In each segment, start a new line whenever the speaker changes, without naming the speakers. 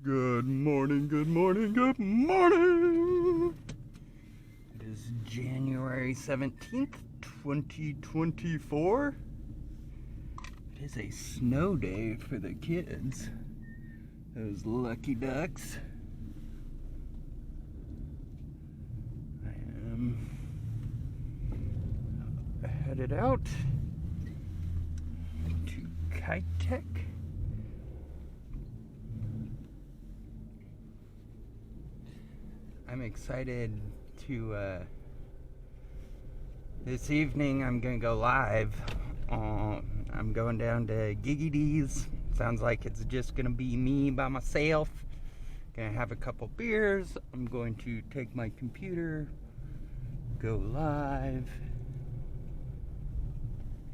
Good morning, good morning, good morning! It is January 17th, 2024. It is a snow day for the kids. Those lucky ducks. I am headed out to Kite Tech. I'm excited to, this evening I'm gonna go live. I'm going down to Giggy D's. Sounds like it's just gonna be me by myself. Gonna have a couple beers. I'm going to take my computer, go live,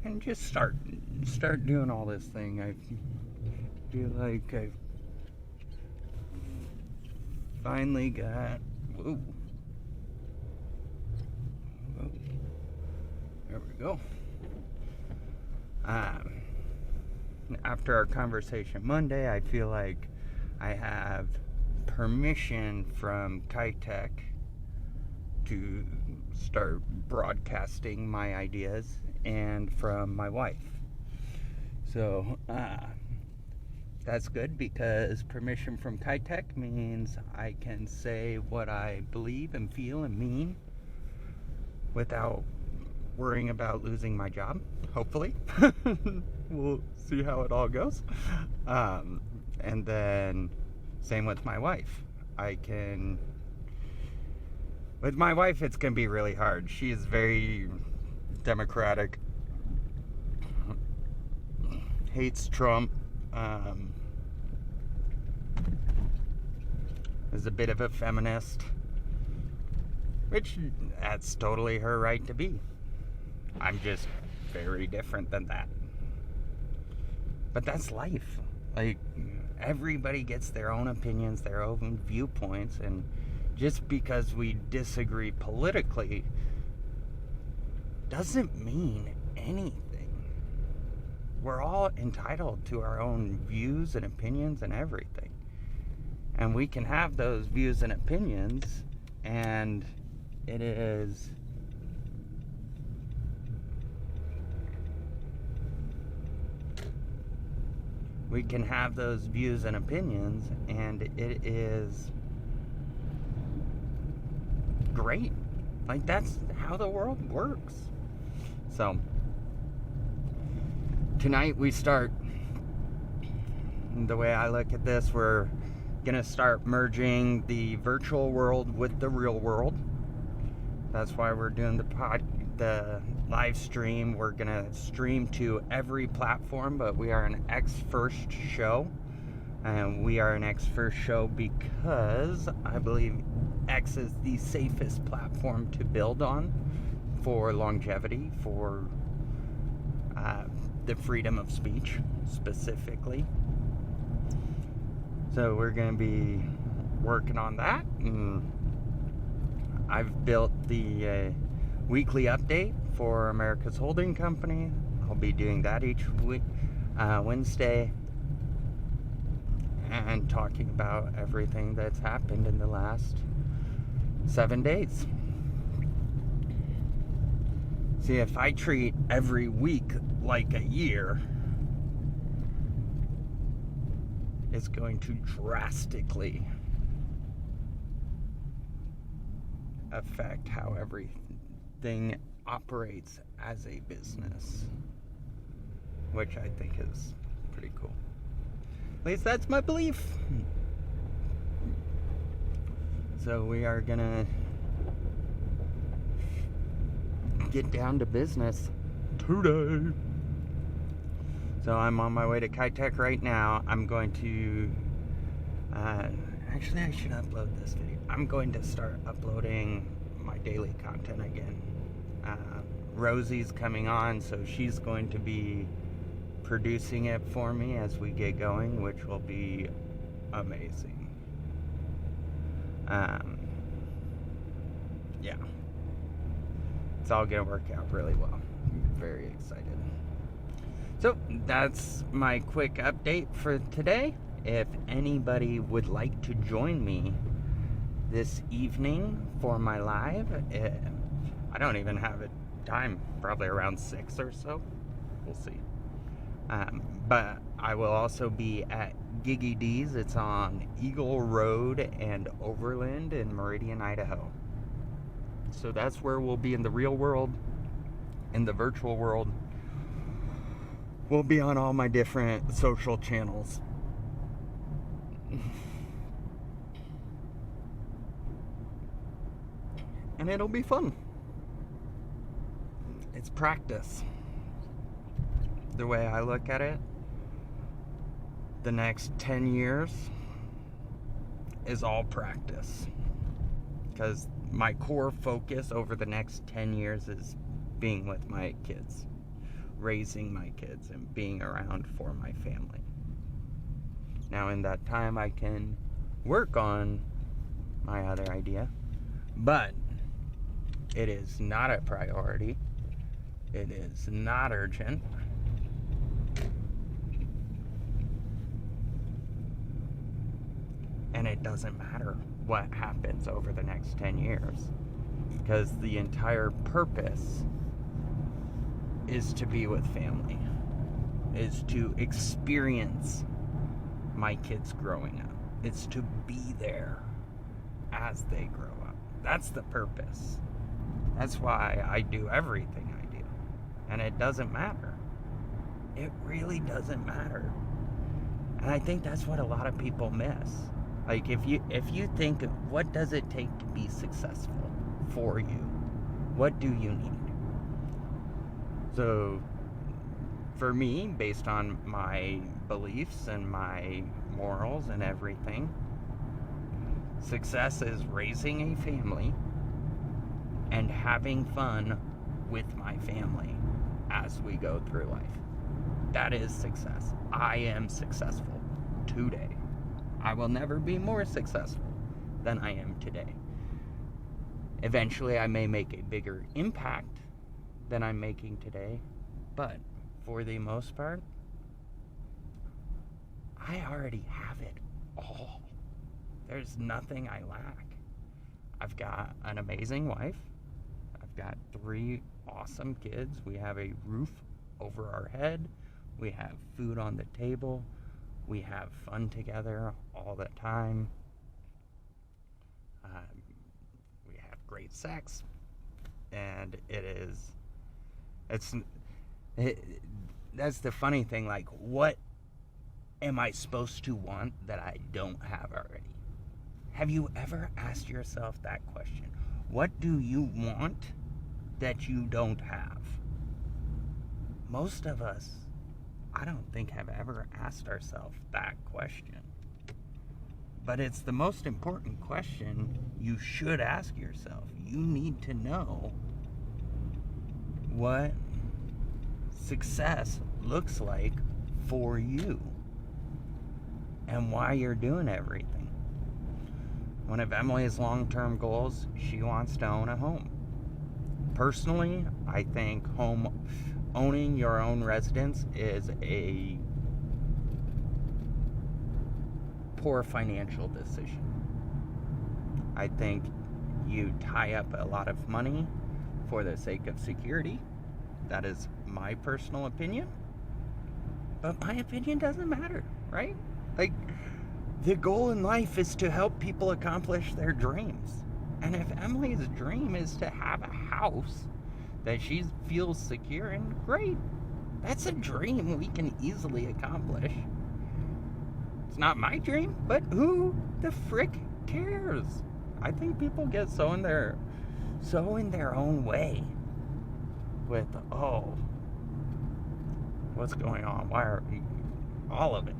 and just start doing all this thing. I feel like I've finally got. Whoa. There we go. After our conversation Monday, I feel like I have permission from Kite Tech to start broadcasting my ideas, and from my wife. So, that's good, because permission from Kite Tech means I can say what I believe and feel and mean without worrying about losing my job, hopefully. We'll see how it all goes. And then same with my wife. With my wife, it's going to be really hard. She is very democratic, hates Trump, is a bit of a feminist, which that's totally her right to be. I'm just very different than that. But that's life. Like, everybody gets their own opinions, their own viewpoints, and just because we disagree politically doesn't mean anything. We're all entitled to our own views and opinions and everything. And we can have those views and opinions, and we can have those views and opinions, and it is great. Like, that's how the world works. So, tonight we start, the way I look at this, we're gonna start merging the virtual world with the real world. That's why we're doing the live stream. We're gonna stream to every platform, but we are an X first show. And we are an X first show because I believe X is the safest platform to build on for longevity, for the freedom of speech specifically. So we're going to be working on that. And I've built the weekly update for America's Holding Company. I'll be doing that each week, Wednesday, and talking about everything that's happened in the last 7 days. See, if I treat every week like a year, it's going to drastically affect how everything operates as a business, which I think is pretty cool. At least that's my belief. So we are gonna get down to business today. So I'm on my way to Kite Tech right now. I'm going to, actually I should upload this video. I'm going to start uploading my daily content again. Rosie's coming on, so she's going to be producing it for me as we get going, which will be amazing. Yeah. It's all gonna work out really well. I'm very excited. So that's my quick update for today. if anybody would like to join me this evening for my live. I don't even have a time, probably around 6 or so. We'll see. But I will also be at Giggy D's. It's on Eagle Road and Overland in Meridian, Idaho. So that's where we'll be in the real world. In the virtual world, we'll be on all my different social channels. And it'll be fun. It's practice. The way I look at it, the next 10 years is all practice. Because my core focus over the next 10 years is being with my kids, raising my kids, and being around for my family. Now, in that time, I can work on my other idea, but it is not a priority. It is not urgent. And it doesn't matter what happens over the next 10 years, because the entire purpose is to be with family, is to experience my kids growing up. It's to be there as they grow up. That's the purpose. That's why I do everything I do. And it doesn't matter. It really doesn't matter. And I think that's what a lot of people miss. Like, if you think, what does it take to be successful for you? What do you need? So, for me, based on my beliefs and my morals and everything, success is raising a family and having fun with my family as we go through life. That is success. I am successful today. I will never be more successful than I am today. Eventually, I may make a bigger impact than I'm making today, but for the most part, I already have it all. There's nothing I lack. I've got an amazing wife. I've got 3 awesome kids. We have a roof over our head. We have food on the table. We have fun together all the time. We have great sex. And that's the funny thing. Like, what am I supposed to want that I don't have already? Have you ever asked yourself that question? What do you want that you don't have? Most of us, I don't think, have ever asked ourselves that question. But it's the most important question you should ask yourself. You need to know what success looks like for you and why you're doing everything. One of Emily's long-term goals, she wants to own a home. Personally, I think owning your own residence is a poor financial decision. I think you tie up a lot of money for the sake of security. That is my personal opinion. But my opinion doesn't matter, right? Like, the goal in life is to help people accomplish their dreams. And if Emily's dream is to have a house that she feels secure in, great. That's a dream we can easily accomplish. It's not my dream, but who the frick cares? I think people get so in their own way with, oh, what's going on? Why are all of it?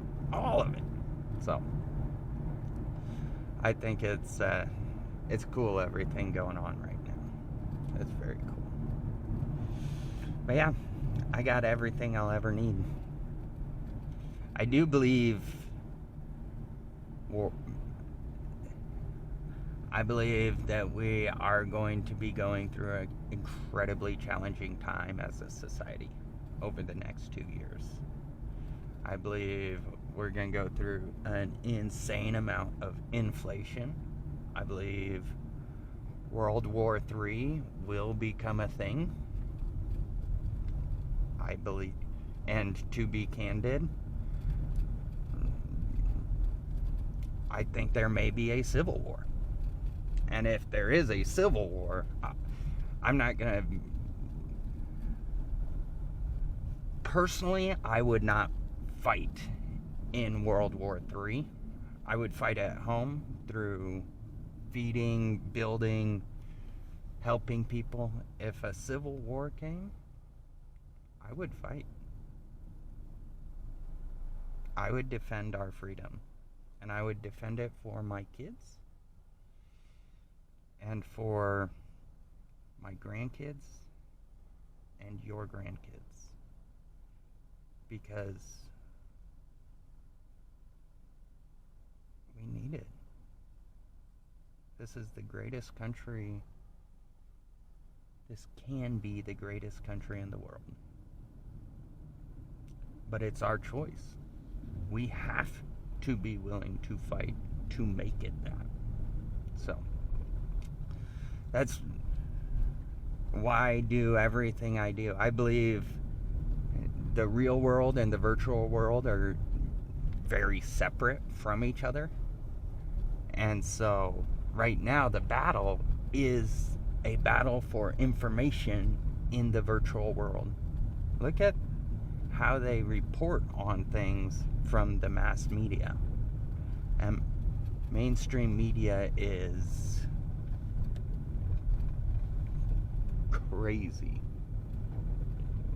So I think it's cool, everything going on right now. It's very cool. But yeah, I got everything I'll ever need. I do believe that we are going to be going through an incredibly challenging time as a society over the next 2 years. I believe we're going to go through an insane amount of inflation. I believe World War III will become a thing. I believe, and to be candid, I think there may be a civil war. And if there is a civil war, I'm not going to... Personally, I would not fight in World War III. I would fight at home through feeding, building, helping people. If a civil war came, I would fight. I would defend our freedom. And I would defend it for my kids and for my grandkids and your grandkids. Because we need it. This is the greatest country. This can be the greatest country in the world. But it's our choice. We have to be willing to fight to make it that. So, that's why I do everything I do. I believe the real world and the virtual world are very separate from each other. And so, right now, the battle is a battle for information in the virtual world. Look at how they report on things from the mass media. And mainstream media is crazy.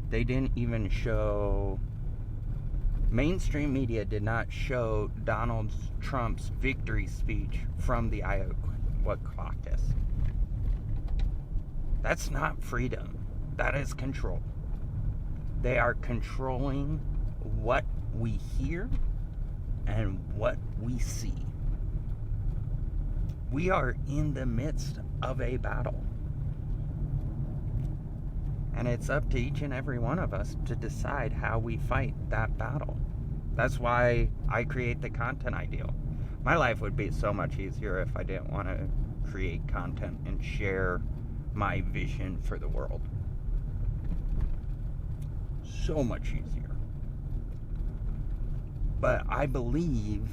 They didn't even show... Mainstream media did not show Donald Trump's victory speech from the Iowa caucus. That's not freedom. That is control. They are controlling what we hear and what we see. We are in the midst of a battle. And it's up to each and every one of us to decide how we fight that battle. That's why I create the content I do. My life would be so much easier if I didn't want to create content and share my vision for the world. So much easier. But I believe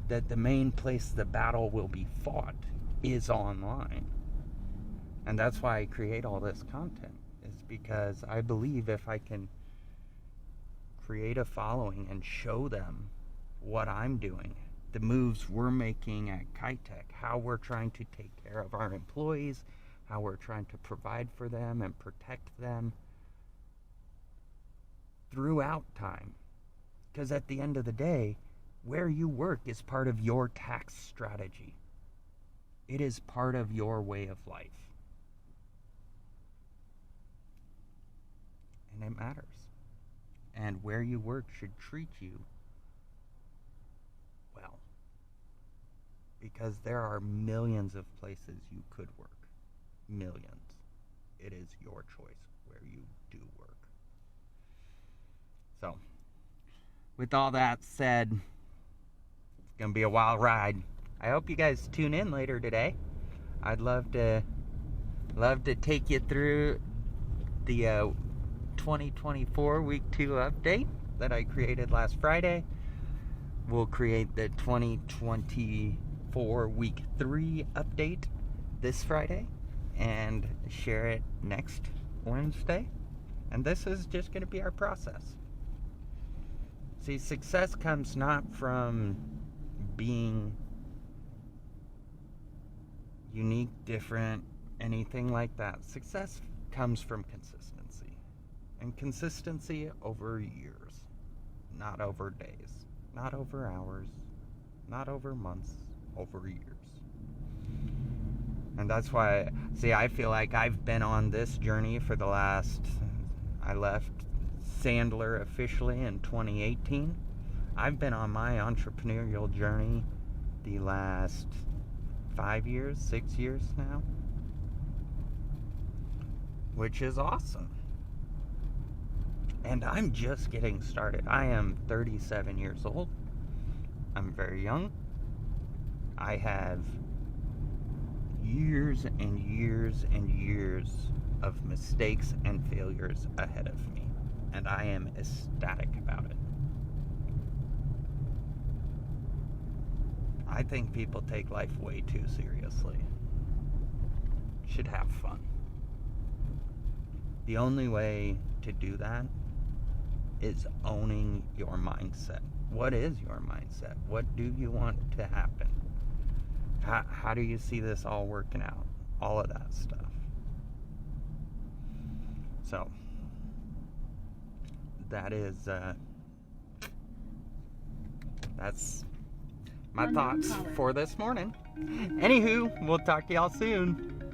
that the main place the battle will be fought is online. And that's why I create all this content, is because I believe if I can create a following and show them what I'm doing, the moves we're making at Kitech, how we're trying to take care of our employees, how we're trying to provide for them and protect them throughout time. Because at the end of the day, where you work is part of your tax strategy. It is part of your way of life. And it matters. And where you work should treat you well. Because there are millions of places you could work. Millions. It is your choice where you do work. So, with all that said, it's going to be a wild ride. I hope you guys tune in later today. I'd love to take you through the 2024 Week 2 update that I created last Friday. We'll create the 2024 Week 3 update this Friday and share it next Wednesday. And this is just going to be our process. See, success comes not from being unique, different, anything like that. Success comes from consistency. And consistency over years, not over days, not over hours, not over months, over years. And that's why, see, I feel like I've been on this journey for the last, I left Sandler officially in 2018. I've been on my entrepreneurial journey the last 5 years, 6 years now, which is awesome. And I'm just getting started. I am 37 years old. I'm very young. I have years and years and years of mistakes and failures ahead of me. And I am ecstatic about it. I think people take life way too seriously. Should have fun. The only way to do that is owning your mindset. What is your mindset? What do you want to happen? How do you see this all working out? All of that stuff. So, that's my thoughts for this morning. Anywho, we'll talk to y'all soon.